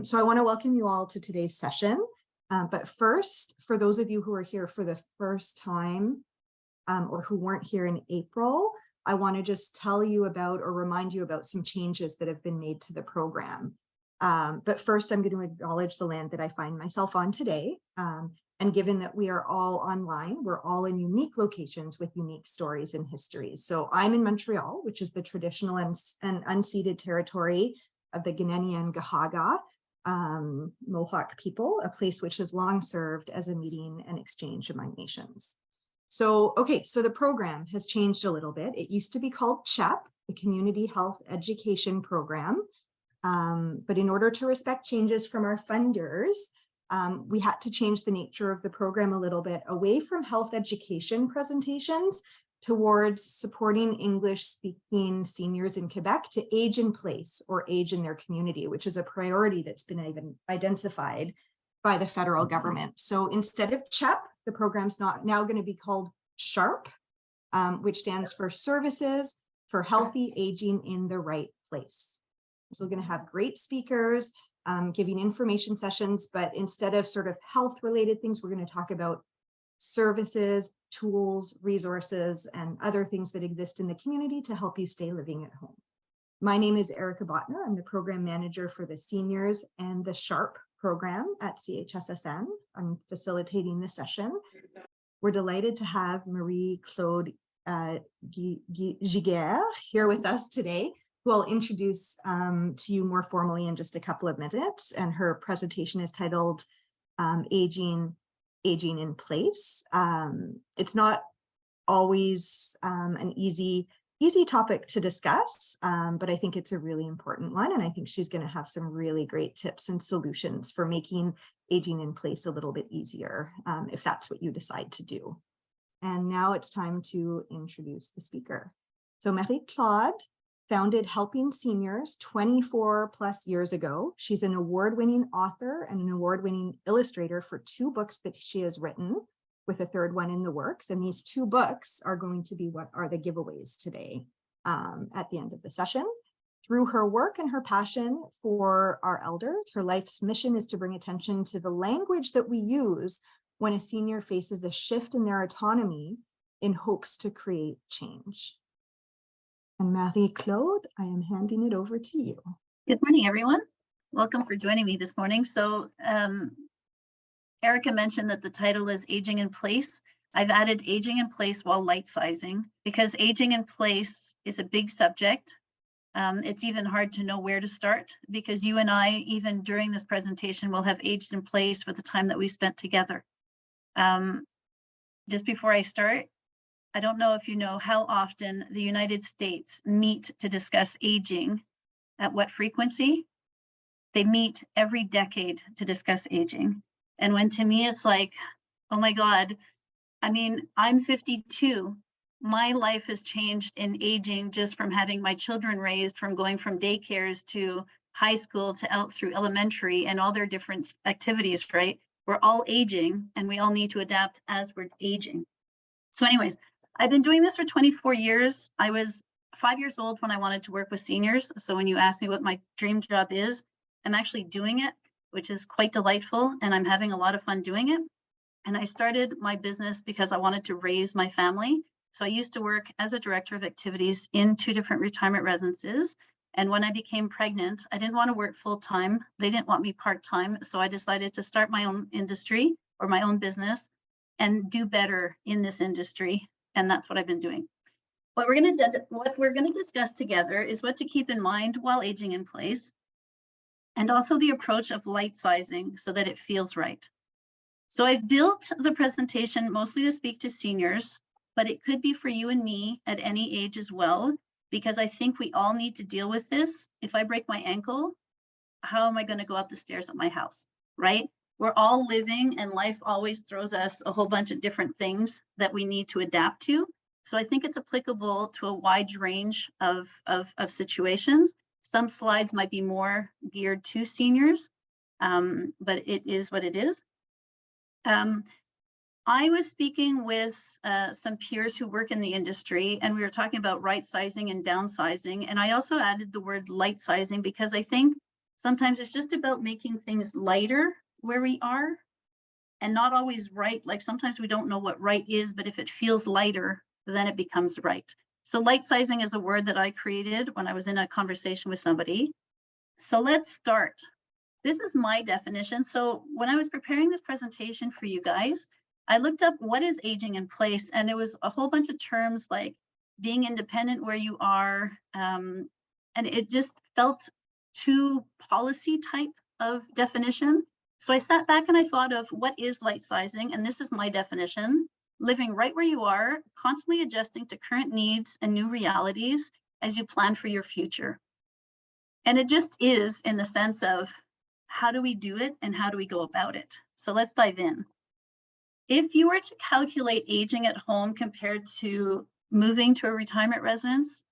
So I want to welcome you all to today's session. But first, for those of you who are here for the first time or who weren't here in April, I want to just tell you about or remind you about some changes that have been made to the program. But first, I'm going to acknowledge the land that I find myself on today. And given that we are all online, we're all in unique locations with unique stories and histories. So I'm in Montreal, which is the traditional and unceded territory of the Giguère and Giguère Mohawk people, a place which has long served as a meeting and exchange among nations. So, okay, so the program has changed a little bit. It used to be called CHEP, the Community Health Education Program. But in order to respect changes from our funders, we had to change the nature of the program a little bit away from health education presentations towards supporting English-speaking seniors in Quebec to age in place or age in their community, which is a priority that's been identified by the federal government. So instead of CHEP, the program's now going to be called SHARP, which stands for Services for Healthy Aging in the Right Place. So we're going to have great speakers giving information sessions, but instead of sort of health-related things, we're going to talk about services, tools, resources, and other things that exist in the community to help you stay living at home. My name is Erica Botner. I'm the program manager for the seniors and the SHARP program at CHSSN. I'm facilitating the session. We're delighted to have Marie-Claude Giguère here with us today, who I'll introduce to you more formally in just a couple of minutes. And her presentation is titled Aging in Place. It's not always an easy topic to discuss, but I think it's a really important one. And I think she's going to have some really great tips and solutions for making aging in place a little bit easier if that's what you decide to do. And now it's time to introduce the speaker. So Marie-Claude founded Helping Seniors 24 plus years ago. She's an award-winning author and an award-winning illustrator for 2 books that she has written, with a 3rd one in the works. And these 2 books are going to be what are the giveaways today at the end of the session. Through her work and her passion for our elders, her life's mission is to bring attention to the language that we use when a senior faces a shift in their autonomy in hopes to create change. And Marie-Claude, I am handing it over to you. Good morning, everyone. Welcome for joining me this morning. So Erica mentioned that the title is Aging in Place. I've added Aging in Place while Lightsizing because aging in place is a big subject. It's even hard to know where to start because you and I, even during this presentation, will have aged in place for the time that we spent together. Just before I start, I don't know if you know how often the United States meet to discuss aging, at what frequency. They meet every decade to discuss aging. And when to me, it's like, oh my God, I mean, I'm 52. My life has changed in aging just from having my children raised, from going from daycares to high school to out through elementary and all their different activities, right? We're all aging and we all need to adapt as we're aging. So anyways, I've been doing this for 24 years. I was 5 years old when I wanted to work with seniors. So when you ask me what my dream job is, I'm actually doing it, which is quite delightful. And I'm having a lot of fun doing it. And I started my business because I wanted to raise my family. So I used to work as a director of activities in 2 different retirement residences. And when I became pregnant, I didn't want to work full time. They didn't want me part-time. So I decided to start my own industry or my own business and do better in this industry. And that's what I've been doing. What we're going to discuss together is what to keep in mind while aging in place, and also the approach of Lightsizing so that it feels right. So I've built the presentation mostly to speak to seniors, but it could be for you and me at any age as well, because I think we all need to deal with this. If I break my ankle, how am I going to go up the stairs at my house, right? We're all living and life always throws us a whole bunch of different things that we need to adapt to. So I think it's applicable to a wide range of situations. Some slides might be more geared to seniors, but it is what it is. I was speaking with some peers who work in the industry, and we were talking about right sizing and downsizing. And I also added the word light sizing because I think Sometimes it's just about making things lighter where we are and not always right. Like sometimes we don't know what right is, but if it feels lighter, then it becomes right. So light sizing is a word that I created when I was in a conversation with somebody. So let's start. This is my definition. So when I was preparing this presentation for you guys, I looked up what is aging in place, and it was a whole bunch of terms like being independent where you are. And it just felt too policy type of definition. So I sat back and I thought of what is light sizing, and this is my definition: living right where you are, constantly adjusting to current needs and new realities as you plan for your future. And it just is, in the sense of how do we do it and how do we go about it? So let's dive in. If you were to calculate aging at home compared to moving to a retirement residence,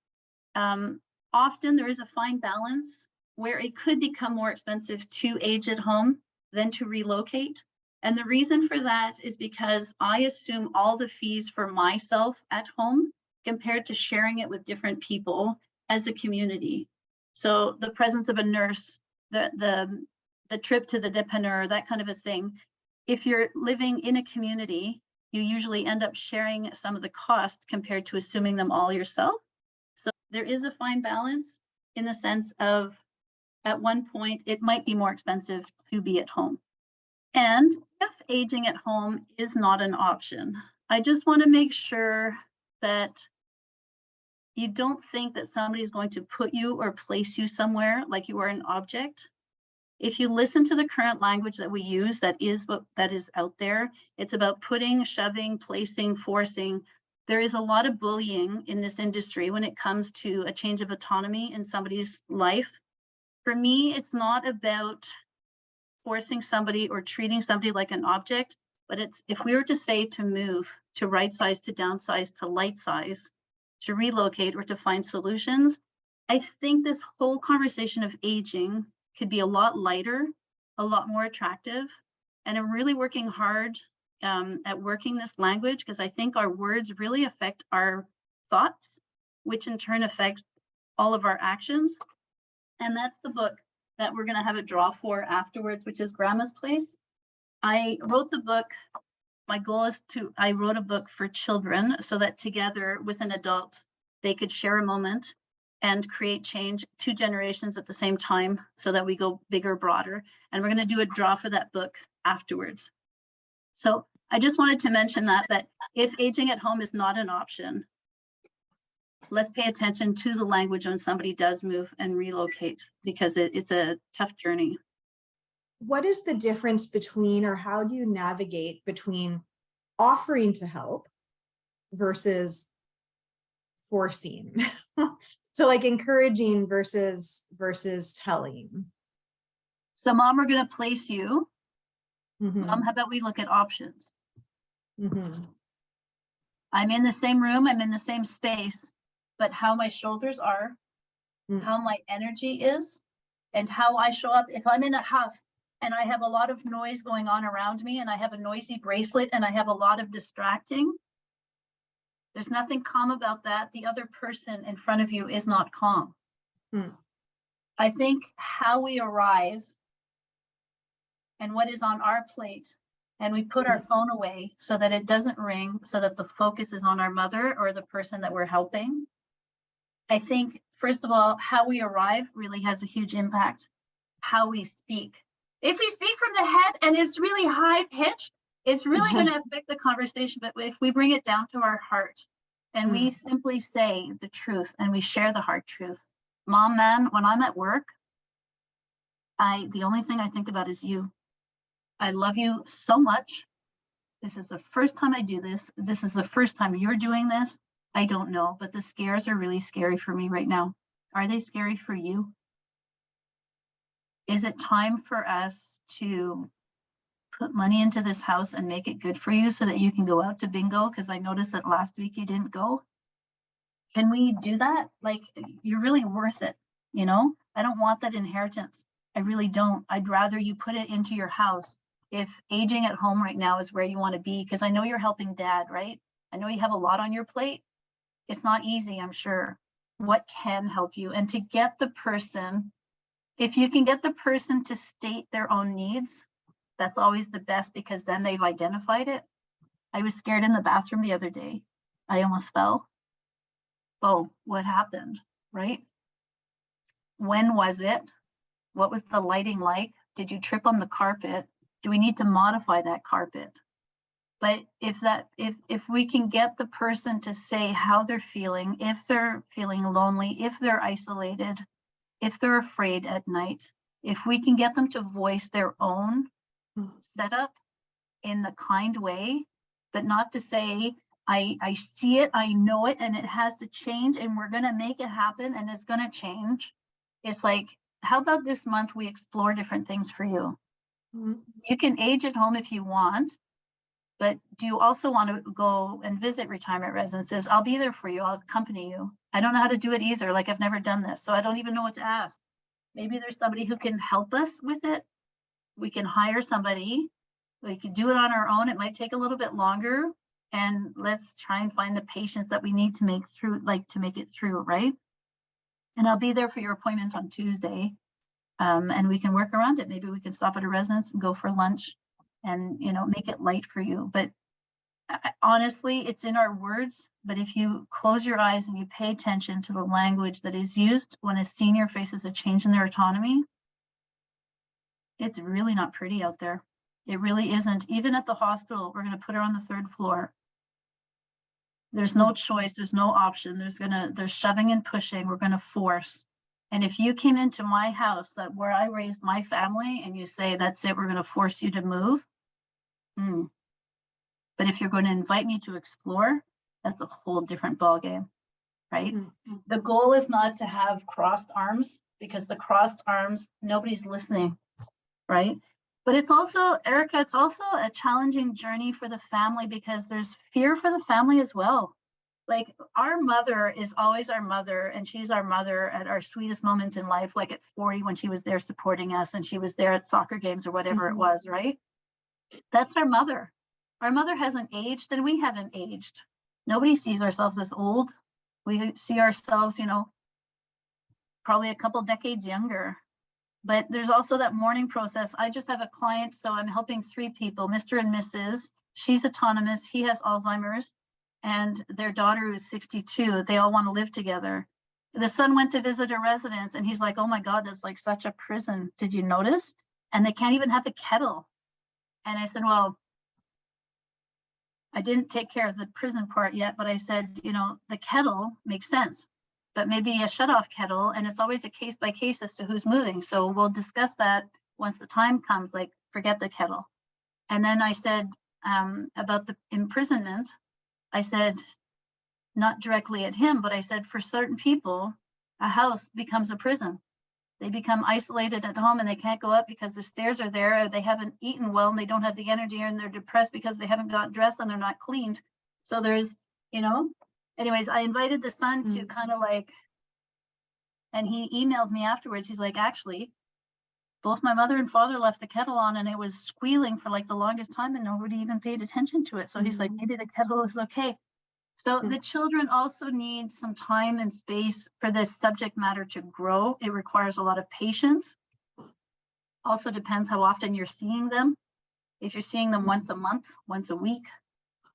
often there is a fine balance where it could become more expensive to age at home than to relocate. And the reason for that is because I assume all the fees for myself at home compared to sharing it with different people as a community. So the presence of a nurse, the trip to the dépanneur, that kind of a thing. If you're living in a community, you usually end up sharing some of the costs compared to assuming them all yourself. So there is a fine balance in the sense of, at one point, it might be more expensive to be at home. And if aging at home is not an option, I just want to make sure that you don't think that somebody's going to put you or place you somewhere like you are an object. If you listen to the current language that we use, that is out there. It's about putting, shoving, placing, forcing. There is a lot of bullying in this industry when it comes to a change of autonomy in somebody's life. For me, it's not about forcing somebody or treating somebody like an object, but it's, if we were to say to move, to right size, to downsize, to light size, to relocate, or to find solutions, I think this whole conversation of aging could be a lot lighter, a lot more attractive. And I'm really working hard at working this language, because I think our words really affect our thoughts, which in turn affect all of our actions. And that's the book that we're going to have a draw for afterwards, which is Grandma's Place. I wrote the book. My goal is I wrote a book for children so that together with an adult, they could share a moment and create change, 2 generations at the same time, so that we go bigger, broader. And we're going to do a draw for that book afterwards. So I just wanted to mention that if aging at home is not an option, let's pay attention to the language when somebody does move and relocate, because it's a tough journey. What is the difference between, or how do you navigate between offering to help versus forcing? So like encouraging versus telling. So Mom, we're going to place you. Mm-hmm. Mom, how about we look at options? Mm-hmm. I'm in the same room, I'm in the same space, but how my shoulders are, how my energy is, and how I show up. If I'm in a huff and I have a lot of noise going on around me, and I have a noisy bracelet, and I have a lot of distracting, there's nothing calm about that. The other person in front of you is not calm. I think how we arrive and what is on our plate, and we put our phone away so that it doesn't ring, so that the focus is on our mother or the person that we're helping. I think, first of all, how we arrive really has a huge impact. How we speak. If we speak from the head and it's really high pitched, it's really going to affect the conversation. But if we bring it down to our heart and we simply say the truth and we share the hard truth. Mom, man, when I'm at work, the only thing I think about is you. I love you so much. This is the first time I do this. This is the first time you're doing this. I don't know, but the scares are really scary for me right now. Are they scary for you? Is it time for us to put money into this house and make it good for you so that you can go out to bingo? Because I noticed that last week you didn't go. Can we do that? Like, you're really worth it, you know? I don't want that inheritance. I really don't. I'd rather you put it into your house. If aging at home right now is where you want to be, because I know you're helping Dad, right? I know you have a lot on your plate. It's not easy, I'm sure. What can help you? And to get the person If you can get the person to state their own needs, that's always the best, because then they've identified it. I was scared in the bathroom the other day. I almost fell. Oh, what happened, right? When was it? What was the lighting like? Did you trip on the carpet? Do we need to modify that carpet? But if we can get the person to say how they're feeling, if they're feeling lonely, if they're isolated, if they're afraid at night, if we can get them to voice their own setup in the kind way, but not to say, I see it, I know it, and it has to change, and we're going to make it happen, and it's going to change. It's like, how about this month we explore different things for you? You can age at home if you want, but do you also want to go and visit retirement residences? I'll be there for you. I'll accompany you. I don't know how to do it either. Like, I've never done this, so I don't even know what to ask. Maybe there's somebody who can help us with it. We can hire somebody. We can do it on our own. It might take a little bit longer, and let's try and find the patients that we need to make it through, right? And I'll be there for your appointment on Tuesday, and we can work around it. Maybe we can stop at a residence and go for lunch, and make it light for you. But honestly, it's in our words. But if you close your eyes and you pay attention to the language that is used when a senior faces a change in their autonomy, it's really not pretty out there. It really isn't. Even at the hospital, we're going to put her on the 3rd floor. There's no choice. There's no option. There's shoving and pushing. We're going to force. And if you came into my house, where I raised my family, and you say, that's it, we're going to force you to move. But if you're going to invite me to explore, that's a whole different ballgame, right? The goal is not to have crossed arms, because the crossed arms, nobody's listening, right? But it's also, Erica, it's also a challenging journey for the family, because there's fear for the family as well. Like, our mother is always our mother, and she's our mother at our sweetest moments in life, like at 40 when she was there supporting us, and she was there at soccer games or whatever it was, right? That's our mother. Our mother hasn't aged, and we haven't aged. Nobody sees ourselves as old. We see ourselves, probably a couple decades younger. But there's also that mourning process. I just have a client, so I'm helping 3 people, Mr. and Mrs. She's autonomous, he has Alzheimer's, and their daughter is 62. They all want to live together. The son went to visit a residence, and he's like, oh my God, that's like such a prison. Did you notice? And they can't even have a kettle. And I said, well, I didn't take care of the prison part yet, but I said, the kettle makes sense, but maybe a shutoff kettle, and it's always a case by case as to who's moving. So we'll discuss that once the time comes, like, forget the kettle. And then I said, about the imprisonment, I said, not directly at him, but I said, for certain people, a house becomes a prison. They become isolated at home, and they can't go up because the stairs are there. They haven't eaten well, and they don't have the energy, and they're depressed because they haven't got dressed and they're not cleaned. So there's, anyways, I invited the son to kind of like, and he emailed me afterwards. He's like, actually, both my mother and father left the kettle on, and it was squealing for like the longest time, and nobody even paid attention to it. So he's like, maybe the kettle is okay. So the children also need some time and space for this subject matter to grow. It requires a lot of patience. Also depends how often you're seeing them. If you're seeing them once a month, once a week,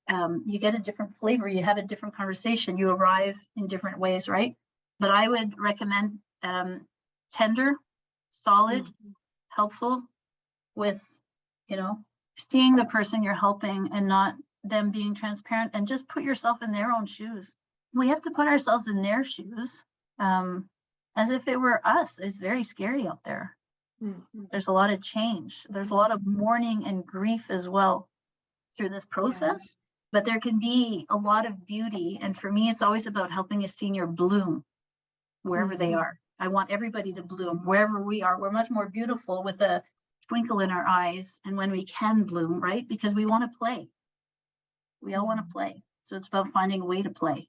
you get a different flavor. You have a different conversation. You arrive in different ways, right? But I would recommend tender, solid, helpful, with, seeing the person you're helping and not them being transparent, and just put yourself in their own shoes. We have to put ourselves in their shoes, as if it were us. It's very scary out there. There's a lot of change. There's a lot of mourning and grief as well through this process, but there can be a lot of beauty. And for me, it's always about helping a senior bloom wherever they are. I want everybody to bloom wherever we are. We're much more beautiful with a twinkle in our eyes, and when we can bloom, right? Because we want to play. We all want to play. So it's about finding a way to play.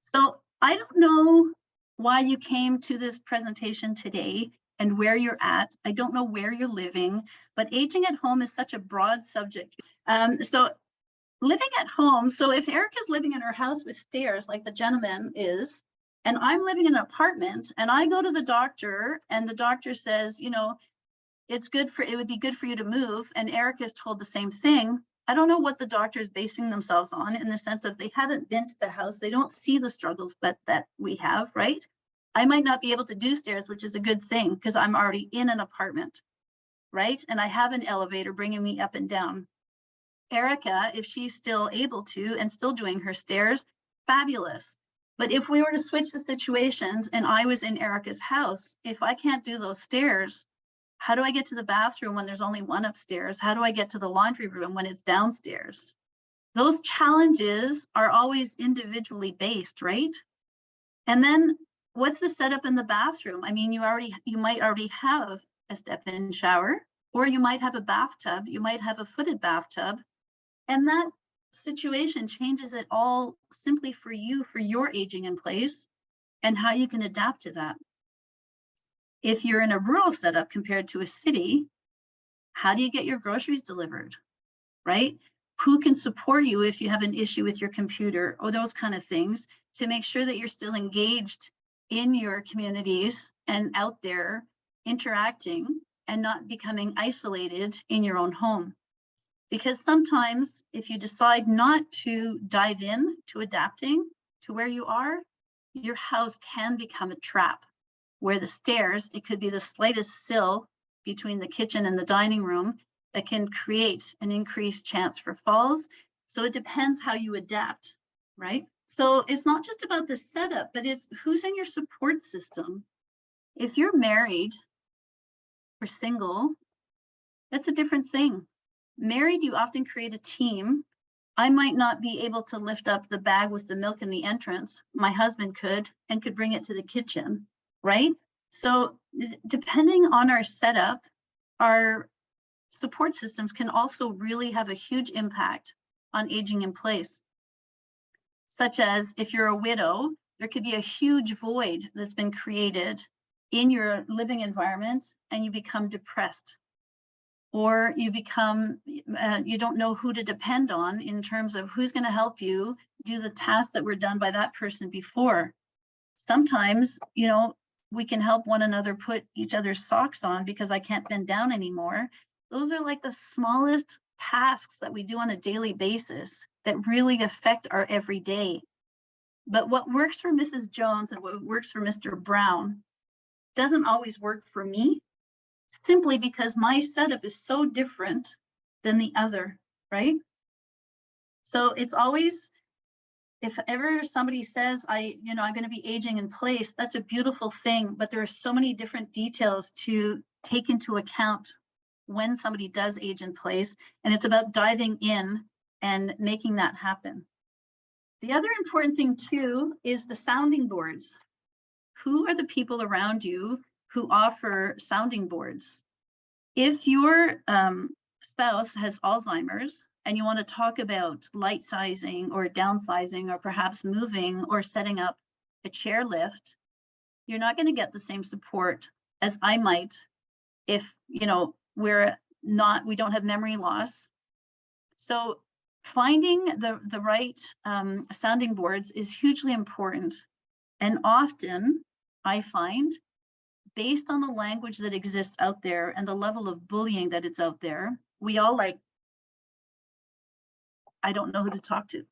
So I don't know why you came to this presentation today and where you're at. I don't know where you're living, but aging at home is such a broad subject. So living at home, so if Erica's living in her house with stairs, like the gentleman is, And I'm living in an apartment and I go to the doctor and the doctor says, you know, it would be good for you to move. And Erica is told the same thing. I don't know what the doctor is basing themselves on, in the sense of they haven't been to the house. They don't see the struggles that we have, right? I might not be able to do stairs, which is a good thing because I'm already in an apartment, right? And I have an elevator bringing me up and down. Erica, if she's still able to and still doing her stairs, fabulous. But if we were to switch the situations and I was in Erica's house, if I can't do those stairs, how do I get to the bathroom when there's only one upstairs? How do I get to the laundry room when it's downstairs? Those challenges are always individually based, right? And then what's the setup in the bathroom? I mean, you might already have a step-in shower, or you might have a bathtub, you might have a footed bathtub, and that situation changes it all simply for you, for your aging in place and how you can adapt to that. If you're in a rural setup compared to a city, how do you get your groceries delivered, right? Who can support you if you have an issue with your computer, or those kind of things, to make sure that you're still engaged in your communities and out there interacting and not becoming isolated in your own home. Because sometimes if you decide not to dive in to adapting to where you are, your house can become a trap, where the stairs, it could be the slightest sill between the kitchen and the dining room that can create an increased chance for falls. So it depends how you adapt, right? So it's not just about the setup, but it's who's in your support system. If you're married or single, that's a different thing. Married, you often create a team. I might not be able to lift up the bag with the milk in the entrance. My husband could, and could bring it to the kitchen, right? So depending on our setup, our support systems can also really have a huge impact on aging in place. Such as if you're a widow, there could be a huge void that's been created in your living environment and you become depressed. Or you become, you don't know who to depend on in terms of who's going to help you do the tasks that were done by that person before. Sometimes, you know, we can help one another put each other's socks on because I can't bend down anymore. Those are like the smallest tasks that we do on a daily basis that really affect our everyday. But what works for Mrs. Jones and what works for Mr. Brown doesn't always work for me, simply because my setup is so different than the other, right? So it's always, if ever somebody says, I'm going to be aging in place, that's a beautiful thing, but there are so many different details to take into account when somebody does age in place, and it's about diving in and making that happen. The other important thing too is the sounding boards. Who are the people around you who offer sounding boards? If your spouse has Alzheimer's and you want to talk about light sizing or downsizing or perhaps moving or setting up a chair lift, you're not going to get the same support as I might if, you know, we don't have memory loss. So finding the right sounding boards is hugely important. And often I find, based on the language that exists out there and the level of bullying that it's out there, we all like, I don't know who to talk to.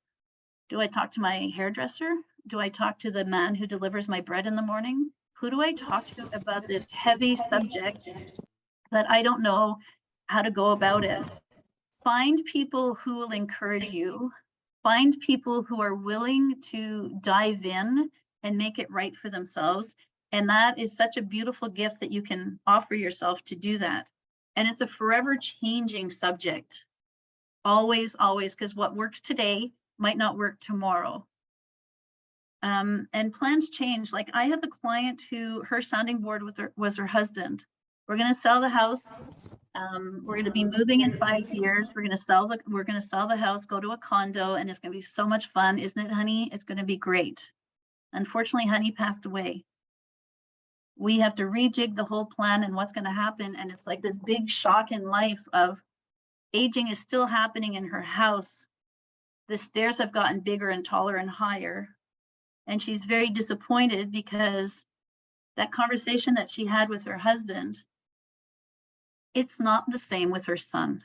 Do I talk to my hairdresser? Do I talk to the man who delivers my bread in the morning? Who do I talk to about this heavy subject that I don't know how to go about it? Find people who will encourage you. Find people who are willing to dive in and make it right for themselves. And that is such a beautiful gift that you can offer yourself to do that. And it's a forever changing subject. Always, always, because what works today might not work tomorrow. And plans change. Like I have a client who her sounding board was her husband. We're going to sell the house. We're going to be moving in 5 years. We're going to sell the house, go to a condo, and it's going to be so much fun, isn't it, honey? It's going to be great. Unfortunately, honey passed away. We have to rejig the whole plan and what's going to happen. And it's like this big shock in life of aging is still happening in her house. The stairs have gotten bigger and taller and higher. And she's very disappointed because that conversation that she had with her husband, it's not the same with her son.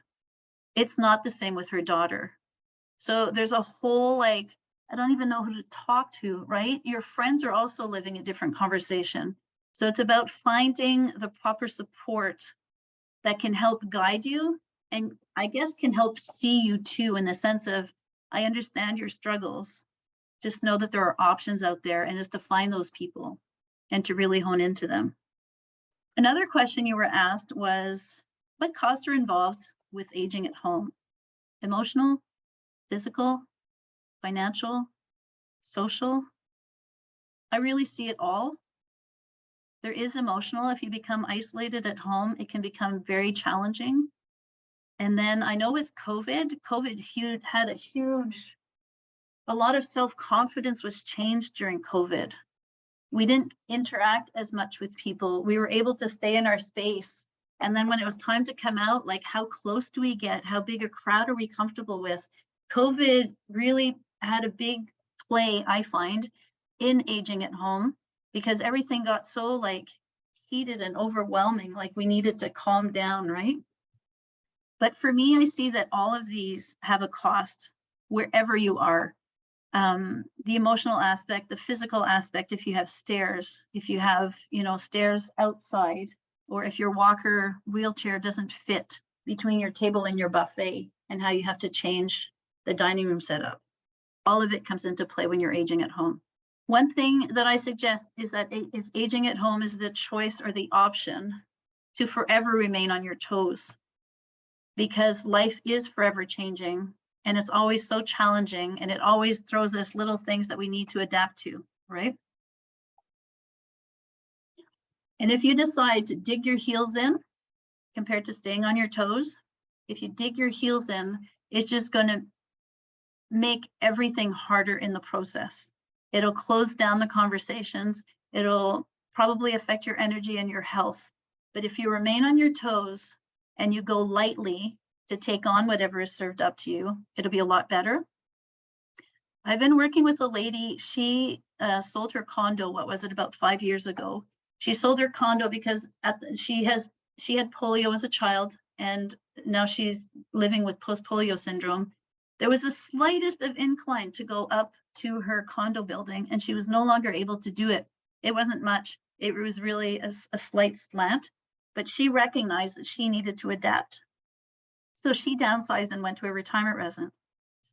It's not the same with her daughter. So there's a whole, like, I don't even know who to talk to, right? Your friends are also living a different conversation. So it's about finding the proper support that can help guide you, and I guess can help see you too, in the sense of, I understand your struggles. Just know that there are options out there, and is to find those people and to really hone into them. Another question you were asked was, what costs are involved with aging at home? Emotional, physical, financial, social? I really see it all. There is emotional. If you become isolated at home, it can become very challenging. And then I know with COVID had a lot of self-confidence was changed during COVID. We didn't interact as much with people. We were able to stay in our space. And then when it was time to come out, like, how close do we get? How big a crowd are we comfortable with? COVID really had a big play, I find, in aging at home, because everything got so like heated and overwhelming, like we needed to calm down, right? But for me, I see that all of these have a cost wherever you are. The emotional aspect, the physical aspect, if you have stairs, if you have, stairs outside, or if your walker wheelchair doesn't fit between your table and your buffet, and how you have to change the dining room setup. All of it comes into play when you're aging at home. One thing that I suggest is that if aging at home is the choice or the option, to forever remain on your toes, because life is forever changing, and it's always so challenging, and it always throws us little things that we need to adapt to, right? And if you decide to dig your heels in compared to staying on your toes, if you dig your heels in, it's just going to make everything harder in the process. It'll close down the conversations. It'll probably affect your energy and your health. But if you remain on your toes and you go lightly to take on whatever is served up to you, it'll be a lot better. I've been working with a lady. She sold her condo, about 5 years ago. She sold her condo because she had polio as a child, and now she's living with post-polio syndrome. There was the slightest of incline to go up to her condo building, and she was no longer able to do it. It wasn't much. It was really a slight slant, but she recognized that she needed to adapt. So she downsized and went to a retirement residence.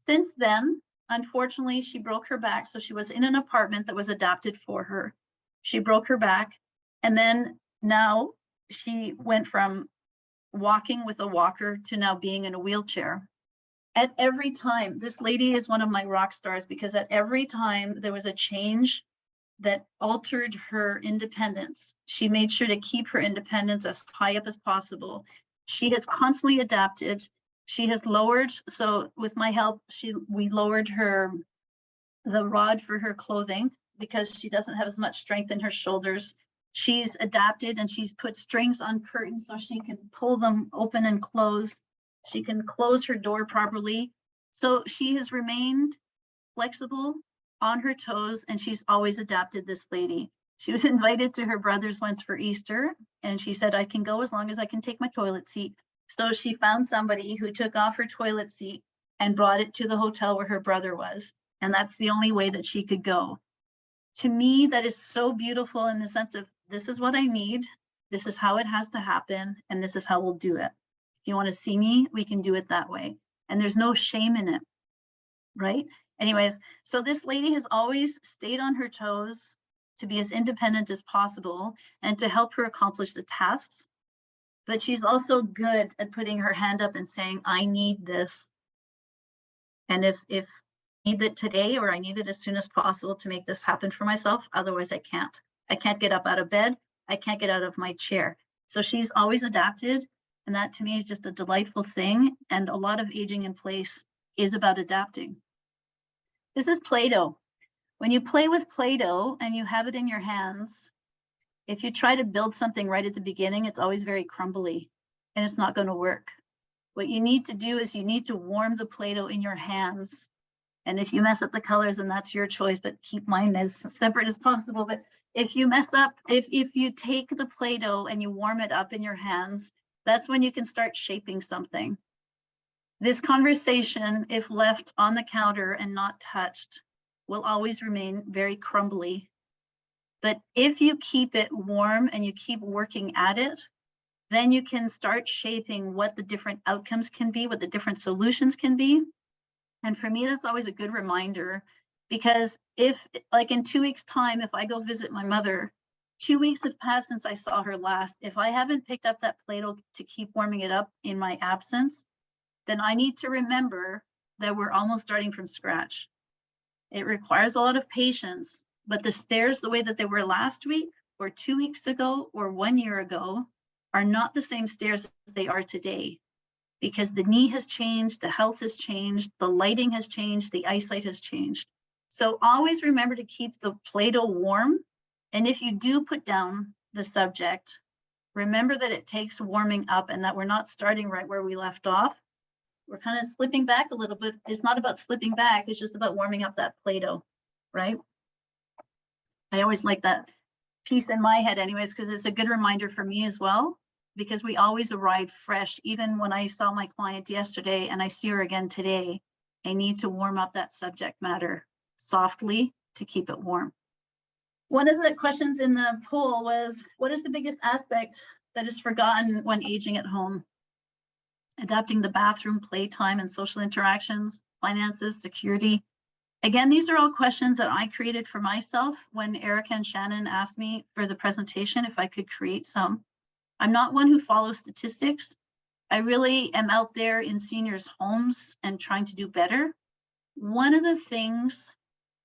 Since then, unfortunately, she broke her back. So she was in an apartment that was adapted for her. She broke her back. And then now she went from walking with a walker to now being in a wheelchair. At every time, this lady is one of my rock stars, because at every time there was a change that altered her independence, she made sure to keep her independence as high up as possible. She has constantly adapted. She has lowered, so with my help, we lowered the rod for her clothing, because she doesn't have as much strength in her shoulders. She's adapted, and she's put strings on curtains so she can pull them open and closed. She can close her door properly. So she has remained flexible, on her toes, and she's always adapted, this lady. She was invited to her brother's once for Easter, and she said, I can go as long as I can take my toilet seat. So she found somebody who took off her toilet seat and brought it to the hotel where her brother was. And that's the only way that she could go. To me, that is so beautiful, in the sense of, this is what I need. This is how it has to happen. And this is how we'll do it. If you want to see me, we can do it that way. And there's no shame in it, right? Anyways, so this lady has always stayed on her toes to be as independent as possible and to help her accomplish the tasks. But she's also good at putting her hand up and saying, I need this. And if I need it today, or I need it as soon as possible to make this happen for myself, otherwise I can't. I can't get up out of bed. I can't get out of my chair. So she's always adapted. And that to me is just a delightful thing. And a lot of aging in place is about adapting. This is Play-Doh. When you play with Play-Doh and you have it in your hands, if you try to build something right at the beginning, it's always very crumbly and it's not going to work. What you need to do is you need to warm the Play-Doh in your hands And if you mess up the colors, then that's your choice, but keep mine as separate as possible. But if you mess up, if you take the Play-Doh and you warm it up in your hands, that's when you can start shaping something. This conversation, if left on the counter and not touched, will always remain very crumbly. But if you keep it warm and you keep working at it, then you can start shaping what the different outcomes can be, what the different solutions can be. And for me, that's always a good reminder, because if, like in 2 weeks' time, if I go visit my mother, 2 weeks have passed since I saw her last. If I haven't picked up that Play-Doh to keep warming it up in my absence, then I need to remember that we're almost starting from scratch. It requires a lot of patience, but the stairs, the way that they were last week or 2 weeks ago or 1 year ago, are not the same stairs as they are today, because the knee has changed, the health has changed, the lighting has changed, the eyesight has changed. So always remember to keep the Play-Doh warm. And if you do put down the subject, remember that it takes warming up and that we're not starting right where we left off. We're kind of slipping back a little bit. It's not about slipping back, it's just about warming up that Play-Doh, right? I always like that piece in my head anyways, because it's a good reminder for me as well, because we always arrive fresh. Even when I saw my client yesterday and I see her again today, I need to warm up that subject matter softly to keep it warm. One of the questions in the poll was, what is the biggest aspect that is forgotten when aging at home? Adapting the bathroom, playtime, and social interactions, finances, security. Again, these are all questions that I created for myself when Erica and Shannon asked me for the presentation if I could create some. I'm not one who follows statistics. I really am out there in seniors' homes and trying to do better. One of the things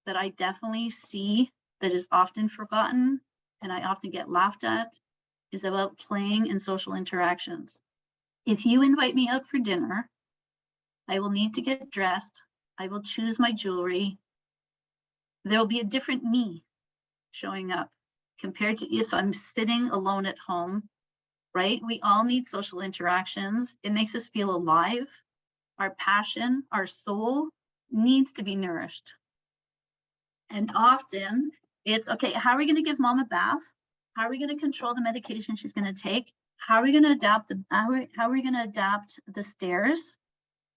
that I definitely see that is often forgotten, and I often get laughed at, is about playing and social interactions. If you invite me out for dinner, I will need to get dressed. I will choose my jewelry. There will be a different me showing up compared to if I'm sitting alone at home, right? We all need social interactions. It makes us feel alive. Our passion, our soul needs to be nourished. And often it's, okay, how are we going to give mom a bath? How are we going to control the medication she's going to take? How are we going to adapt how are we going to adapt the stairs?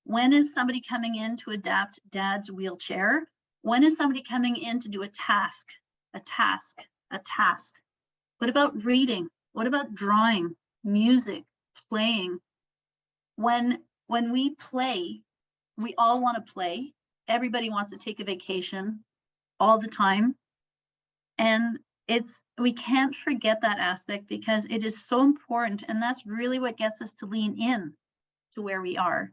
When is somebody coming in to adapt dad's wheelchair? When is somebody coming in to do a task? What about reading? What about drawing, music, playing? When we play, we all want to play. Everybody wants to take a vacation all the time. And we can't forget that aspect, because it is so important. And that's really what gets us to lean in to where we are.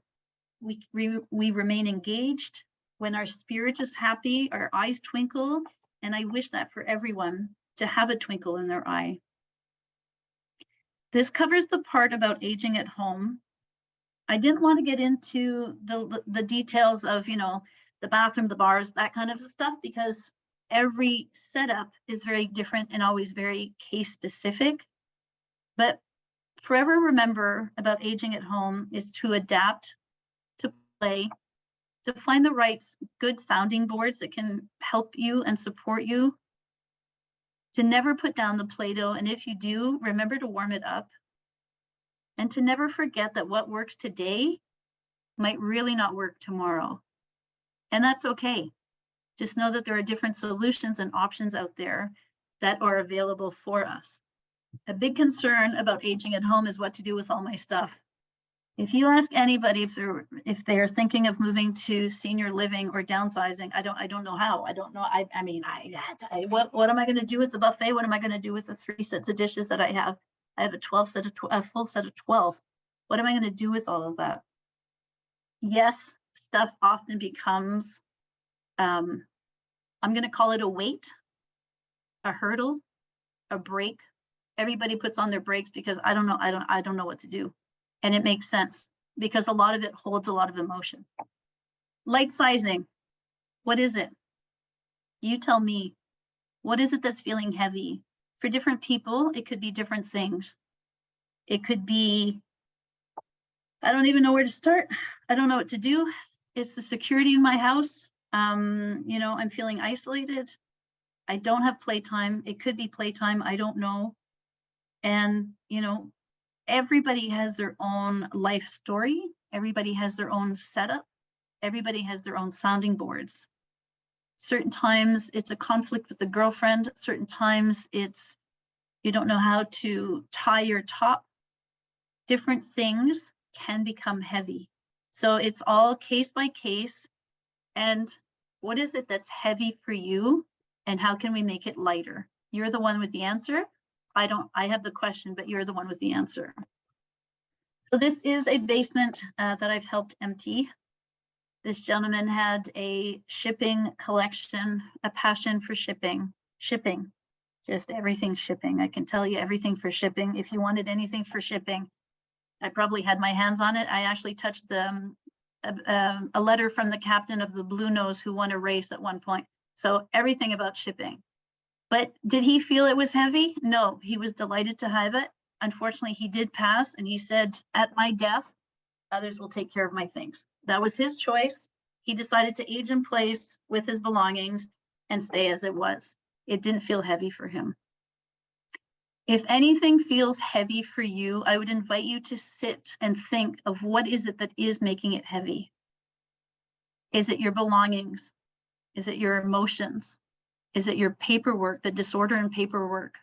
We remain engaged. When our spirit is happy, our eyes twinkle. And I wish that for everyone, to have a twinkle in their eye. This covers the part about aging at home. I didn't want to get into the details of, you know, the bathroom, the bars, that kind of stuff, because every setup is very different and always very case specific. But forever remember about aging at home is to adapt, to play, to find the right good sounding boards that can help you and support you, to never put down the Play-Doh, and if you do, remember to warm it up, and to never forget that what works today might really not work tomorrow. And that's okay. Just know that there are different solutions and options out there that are available for us. A big concern about aging at home is what to do with all my stuff. If you ask anybody if they're thinking of moving to senior living or downsizing, I don't know how. I don't know. I mean, what am I going to do with the buffet? What am I going to do with the 3 sets of dishes that I have? I have a full set of 12. What am I going to do with all of that? Yes, stuff often becomes, I'm going to call it a weight, a hurdle, a brake. Everybody puts on their brakes because I don't know what to do. And it makes sense because a lot of it holds a lot of emotion. Lightsizing, what is it? You tell me. What is it that's feeling heavy? For different people, it could be different things. It could be, I don't even know where to start. I don't know what to do. It's the security in my house. You know, I'm feeling isolated. I don't have playtime. It could be playtime. I don't know. And, you know, everybody has their own life story. Everybody has their own setup. Everybody has their own sounding boards. Certain times it's a conflict with a girlfriend. Certain times it's you don't know how to tie your top. Different things can become heavy. So it's all case by case. And what is it that's heavy for you? And how can we make it lighter? You're the one with the answer. I have the question, but you're the one with the answer. So this is a basement that I've helped empty. This gentleman had a shipping collection, a passion for shipping, just everything shipping. I can tell you everything for shipping. If you wanted anything for shipping, I probably had my hands on it. I actually touched a letter from the captain of the Blue Nose who won a race at one point. So everything about shipping. But did he feel it was heavy? No, he was delighted to have it. Unfortunately, he did pass, and he said, at my death, others will take care of my things. That was his choice. He decided to age in place with his belongings and stay as it was. It didn't feel heavy for him. If anything feels heavy for you, I would invite you to sit and think of what is it that is making it heavy. Is it your belongings? Is it your emotions? Is it your paperwork, the disorder in paperwork?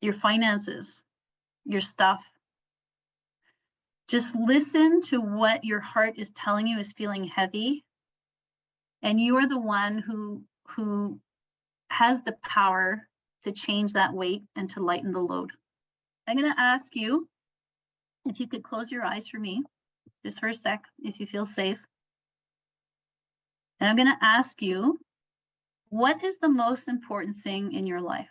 Your finances, your stuff? Just listen to what your heart is telling you is feeling heavy. And you are the one who has the power to change that weight and to lighten the load. I'm going to ask you if you could close your eyes for me, just for a sec, if you feel safe. And I'm going to ask you, what is the most important thing in your life?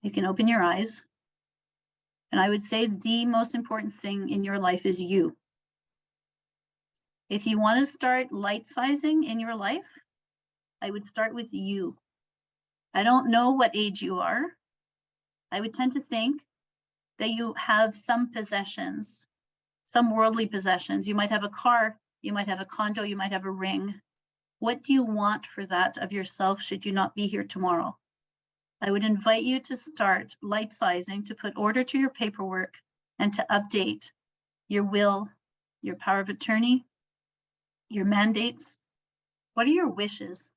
You can open your eyes. And I would say the most important thing in your life is you. If you want to start light sizing in your life, I would start with you. I don't know what age you are. I would tend to think that you have some possessions, some worldly possessions. You might have a car, you might have a condo, you might have a ring. What do you want for that of yourself should you not be here tomorrow? I would invite you to start light sizing, to put order to your paperwork and to update your will, your power of attorney, your mandates. What are your wishes?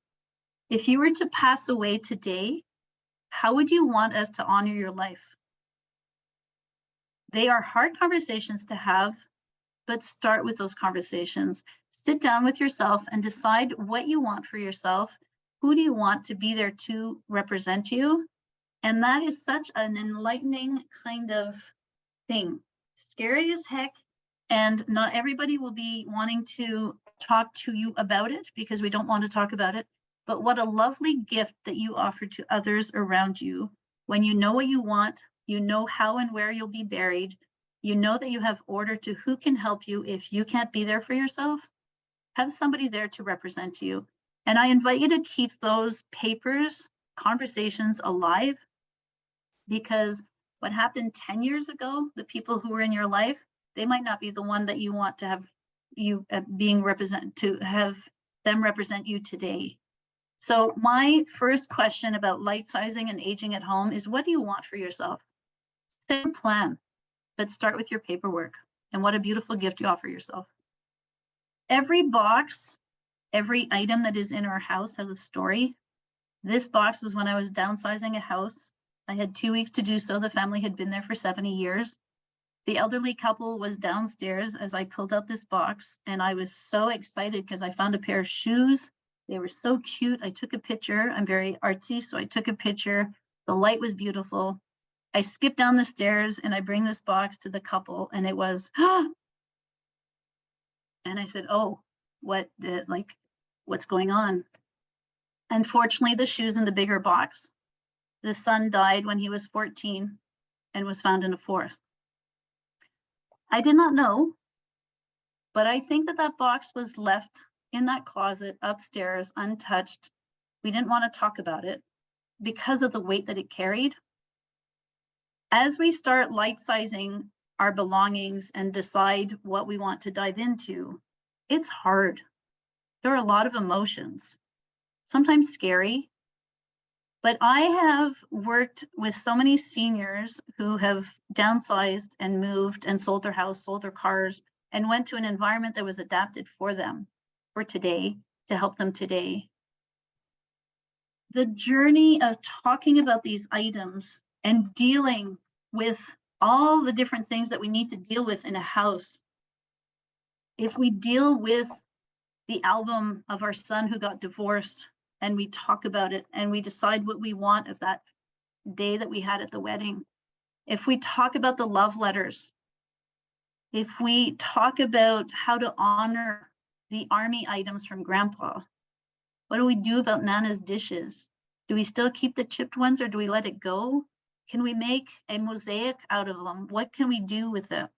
If you were to pass away today, how would you want us to honor your life? They are hard conversations to have, but start with those conversations. Sit down with yourself and decide what you want for yourself. Who do you want to be there to represent you? And that is such an enlightening kind of thing. Scary as heck. And not everybody will be wanting to talk to you about it because we don't want to talk about it. But what a lovely gift that you offer to others around you. When you know what you want, you know how and where you'll be buried. You know that you have order to who can help you if you can't be there for yourself. Have somebody there to represent you. And I invite you to keep those papers, conversations alive, because what happened 10 years ago, the people who were in your life, they might not be the one that you want to have you to have them represent you today. So my first question about light sizing and aging at home is, what do you want for yourself? Set a plan, but start with your paperwork. And what a beautiful gift you offer yourself. Every box, every item that is in our house has a story. This box was when I was downsizing a house. I had 2 weeks to do so. The family had been there for 70 years. The elderly couple was downstairs as I pulled out this box, and I was so excited because I found a pair of shoes. They were so cute. I took a picture. I'm very artsy, so I took a picture. The light was beautiful. I skipped down the stairs and I bring this box to the couple, and it was, and I said, oh, what's going on? Unfortunately, the shoes in the bigger box. The son died when he was 14 and was found in a forest. I did not know, but I think that box was left in that closet upstairs untouched. We didn't want to talk about it because of the weight that it carried. As we start light sizing our belongings and decide what we want to dive into, it's hard. There are a lot of emotions, sometimes scary. But I have worked with so many seniors who have downsized and moved and sold their house, sold their cars, and went to an environment that was adapted for them, for today, to help them today. The journey of talking about these items and dealing with all the different things that we need to deal with in a house. If we deal with the album of our son who got divorced, and we talk about it and we decide what we want of that day that we had at the wedding. If we talk about the love letters, if we talk about how to honor the army items from grandpa, what do we do about Nana's dishes? Do we still keep the chipped ones or do we let it go? Can we make a mosaic out of them? What can we do with it?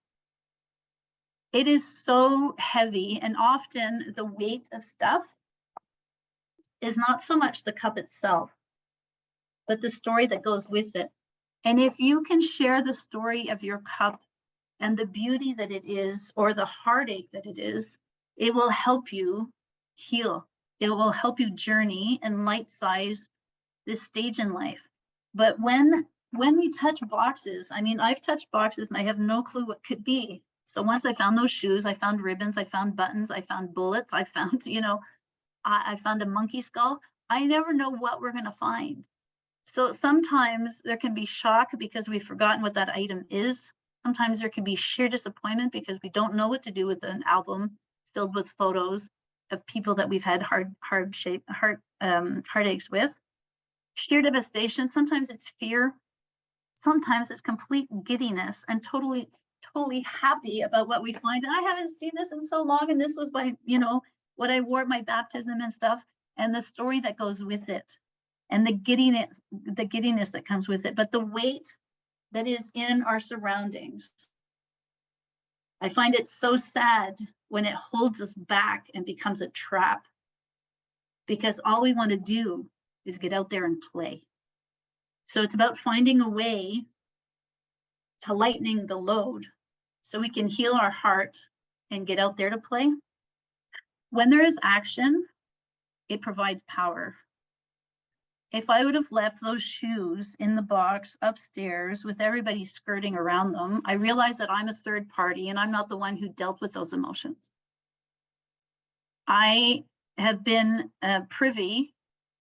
It is so heavy, and often the weight of stuff is not so much the cup itself, but the story that goes with it. And if you can share the story of your cup and the beauty that it is, or the heartache that it is, it will help you heal. It will help you journey and light size this stage in life. But when we touch boxes, I mean, I've touched boxes and I have no clue what could be. So once I found those shoes, I found ribbons, I found buttons, I found bullets, I found, I found a monkey skull. I never know what we're going to find. So sometimes there can be shock because we've forgotten what that item is. Sometimes there can be sheer disappointment because we don't know what to do with an album filled with photos of people that we've had heartaches with. Sheer devastation. Sometimes it's fear. Sometimes it's complete giddiness and totally happy about what we find. And I haven't seen this in so long, and this was by, what I wore at my baptism and stuff, and the story that goes with it, and the giddiness that comes with it, but the weight that is in our surroundings. I find it so sad when it holds us back and becomes a trap, because all we want to do is get out there and play. So it's about finding a way to lightening the load so we can heal our heart and get out there to play. When there is action, it provides power. If I would have left those shoes in the box upstairs with everybody skirting around them, I realize that I'm a third party and I'm not the one who dealt with those emotions. I have been privy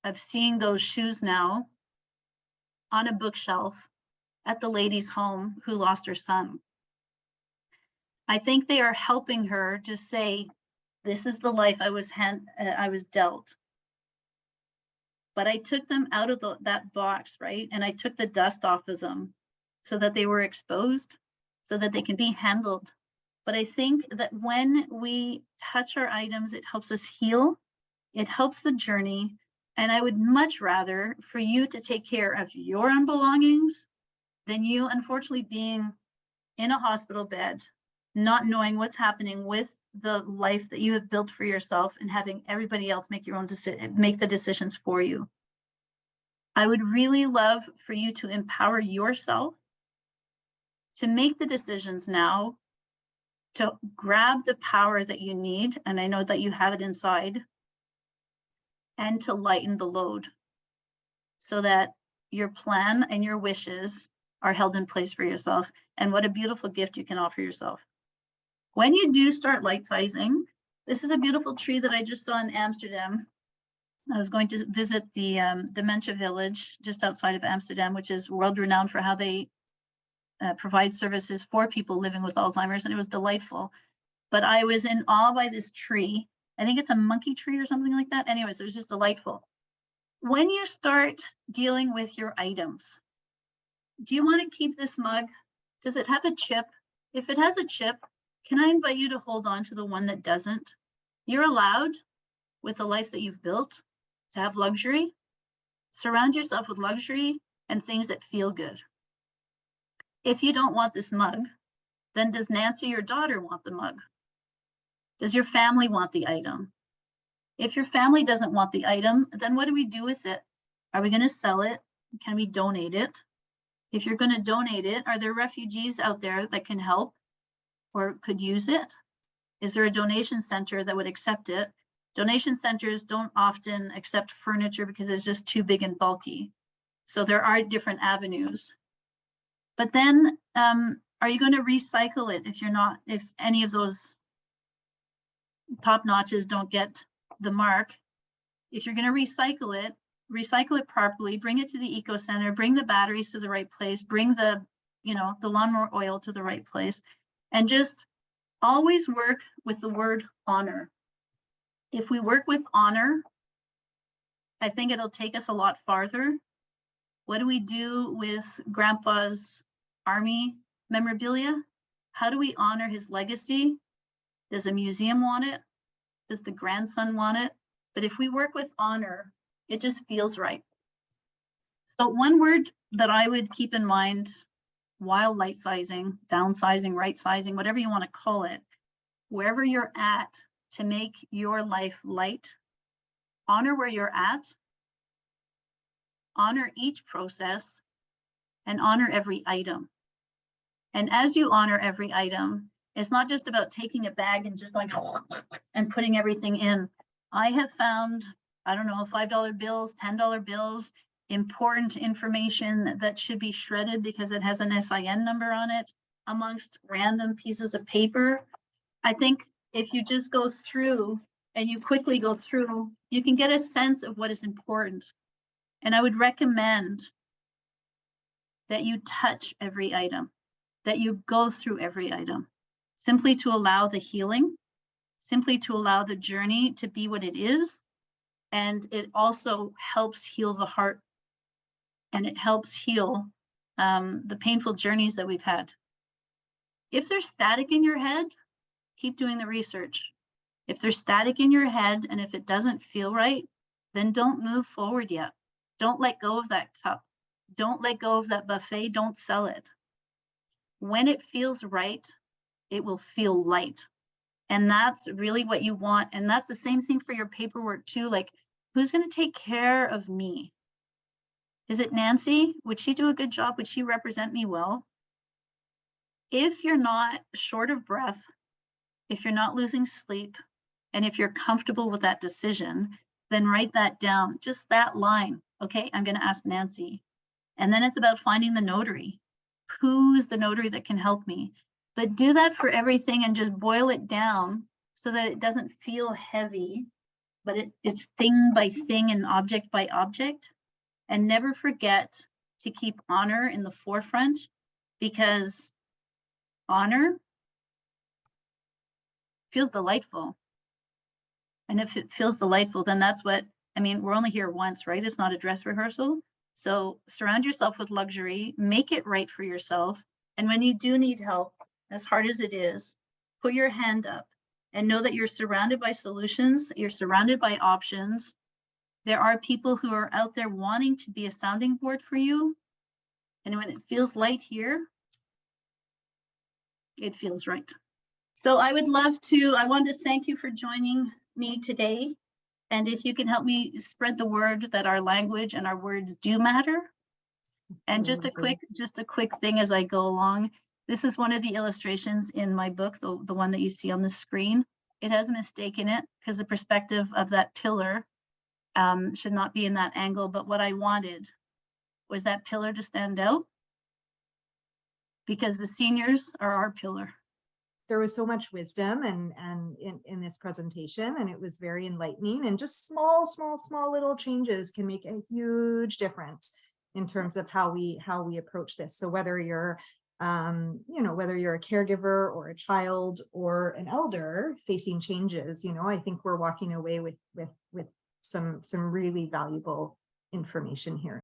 of seeing those shoes now on a bookshelf at the lady's home who lost her son. I think they are helping her to say, this is the life I was dealt. But I took them out of that box, right? And I took the dust off of them so that they were exposed, so that they can be handled. But I think that when we touch our items, it helps us heal. It helps the journey. And I would much rather for you to take care of your own belongings than you, unfortunately, being in a hospital bed, not knowing what's happening with the life that you have built for yourself and having everybody else make the decisions for you. I would really love for you to empower yourself to make the decisions now, to grab the power that you need, and I know that you have it inside, and to lighten the load so that your plan and your wishes are held in place for yourself. And what a beautiful gift you can offer yourself. When you do start light sizing, this is a beautiful tree that I just saw in Amsterdam. I was going to visit the dementia village just outside of Amsterdam, which is world renowned for how they provide services for people living with Alzheimer's, and it was delightful. But I was in awe by this tree. I think it's a monkey tree or something like that. Anyways, it was just delightful. When you start dealing with your items, do you want to keep this mug? Does it have a chip? If it has a chip, can I invite you to hold on to the one that doesn't? You're allowed, with the life that you've built, to have luxury. Surround yourself with luxury and things that feel good. If you don't want this mug, then does Nancy, your daughter, want the mug? Does your family want the item? If your family doesn't want the item, then what do we do with it? Are we going to sell it? Can we donate it? If you're going to donate it, are there refugees out there that can help or could use it? Is there a donation center that would accept it? Donation centers don't often accept furniture because it's just too big and bulky. So there are different avenues. But then, are you going to recycle it if any of those top notches don't get the mark? If you're going to recycle it properly, bring it to the eco center, bring the batteries to the right place, bring the lawnmower oil to the right place, and just always work with the word honor. If we work with honor, I think it'll take us a lot farther. What do we do with Grandpa's Army memorabilia? How do we honor his legacy? Does a museum want it? Does the grandson want it? But if we work with honor, it just feels right. So one word that I would keep in mind while light sizing, downsizing, right sizing, whatever you want to call it, wherever you're at to make your life light, honor where you're at, honor each process, and honor every item. And as you honor every item, it's not just about taking a bag and just going and putting everything in. I have found, I don't know, $5 bills, $10 bills, important information that should be shredded because it has an SIN number on it, amongst random pieces of paper. I think if you just go through and you quickly go through, you can get a sense of what is important. And I would recommend that you touch every item, that you go through every item, simply to allow the healing, simply to allow the journey to be what it is. And it also helps heal the heart, and it helps heal the painful journeys that we've had. If there's static in your head, keep doing the research. If there's static in your head and if it doesn't feel right, then don't move forward yet. Don't let go of that cup. Don't let go of that buffet. Don't sell it. When it feels right, it will feel light. And that's really what you want. And that's the same thing for your paperwork too. Like, who's going to take care of me? Is it Nancy? Would she do a good job? Would she represent me well? If you're not short of breath, if you're not losing sleep, and if you're comfortable with that decision, then write that down, just that line. Okay, I'm going to ask Nancy. And then it's about finding the notary. Who's the notary that can help me? But do that for everything and just boil it down so that it doesn't feel heavy, but it's thing by thing and object by object. And never forget to keep honor in the forefront, because honor feels delightful. And if it feels delightful, then that's what, I mean, we're only here once, right? It's not a dress rehearsal. So surround yourself with luxury, make it right for yourself. And when you do need help, as hard as it is, put your hand up and know that you're surrounded by solutions, you're surrounded by options. There are people who are out there wanting to be a sounding board for you. And when it feels light here, it feels right. So I would love to, I want to thank you for joining me today. And if you can help me spread the word that our language and our words do matter. And just a quick thing as I go along. This is one of the illustrations in my book, the one that you see on the screen. It has a mistake in it because the perspective of that pillar should not be in that angle. But what I wanted was that pillar to stand out, because the seniors are our pillar. There was so much wisdom and in this presentation, and it was very enlightening, and just small little changes can make a huge difference in terms of how we approach this. So whether you're whether you're a caregiver or a child or an elder facing changes, I think we're walking away with some really valuable information here.